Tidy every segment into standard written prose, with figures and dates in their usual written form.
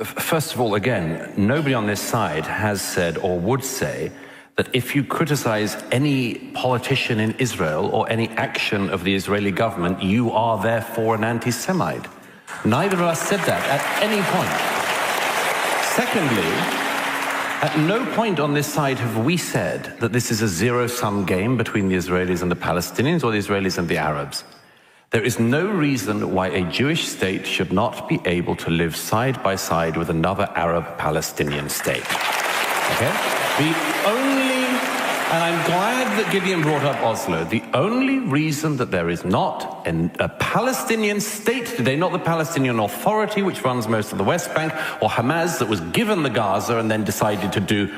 First of all, again, nobody on this side has said or would say that if you criticize any politician in Israel or any action of the Israeli government, you are therefore an anti-Semite. Neither of us said that at any point. Secondly, at no point on this side have we said that this is a zero-sum game between the Israelis and the Palestinians or the Israelis and the Arabs. There is no reason why a Jewish state should not be able to live side by side with another Arab-Palestinian state. Okay? And I'm glad that Gideon brought up Oslo, the only reason that there is not a Palestinian state today, not the Palestinian Authority, which runs most of the West Bank, or Hamas, that was given the Gaza and then decided to do,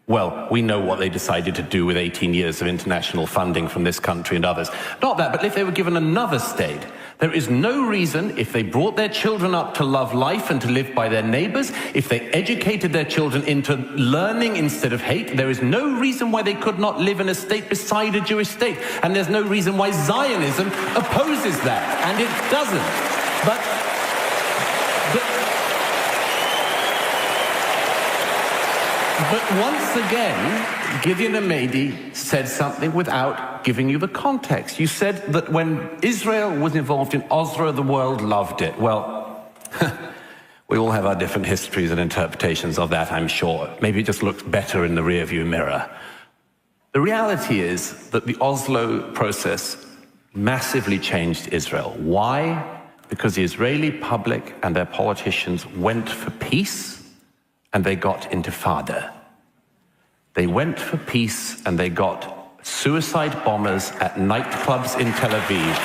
well, we know what they decided to do with 18 years of international funding from this country and others. Not that, but if they were given another state, there is no reason, if they brought their children up to love life and to live by their neighbors, if they educated their children into learning instead of hate, there is no reason why they could not live in a state beside a Jewish state. And there's no reason why Zionism opposes that. And it doesn't. But once again, Gideon Hamadi said something without giving you the context. You said that when Israel was involved in Oslo, the world loved it. Well, we all have our different histories and interpretations of that, I'm sure. Maybe it just looks better in the rearview mirror. The reality is that the Oslo process massively changed Israel. Why? Because the Israeli public and their politicians went for peace and they got intifada. They went for peace and they got suicide bombers at nightclubs in Tel Aviv.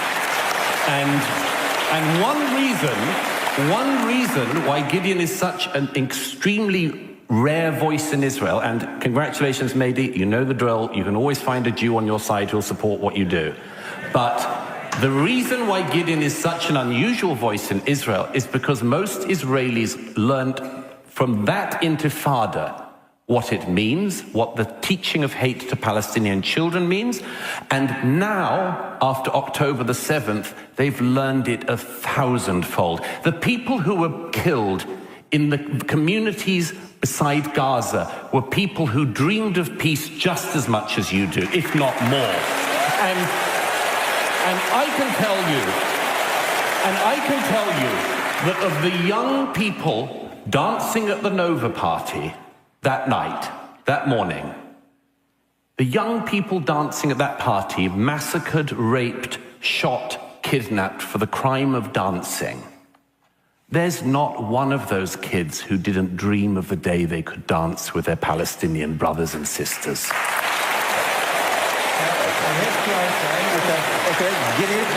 And one reason why Gideon is such an extremely rare voice in Israel, and congratulations, Mehdi, you know the drill, you can always find a Jew on your side who'll support what you do. But the reason why Gideon is such an unusual voice in Israel is because most Israelis learned from that intifada what it means, what the teaching of hate to Palestinian children means, and now, after October the 7th, they've learned it 1,000-fold. The people who were killed in the communities beside Gaza were people who dreamed of peace just as much as you do, if not more. And I can tell you that of the young people dancing at the Nova party that night, that morning, the young people dancing at that party massacred, raped, shot, kidnapped for the crime of dancing. There's not one of those kids who didn't dream of the day they could dance with their Palestinian brothers and sisters. Okay, Gideon.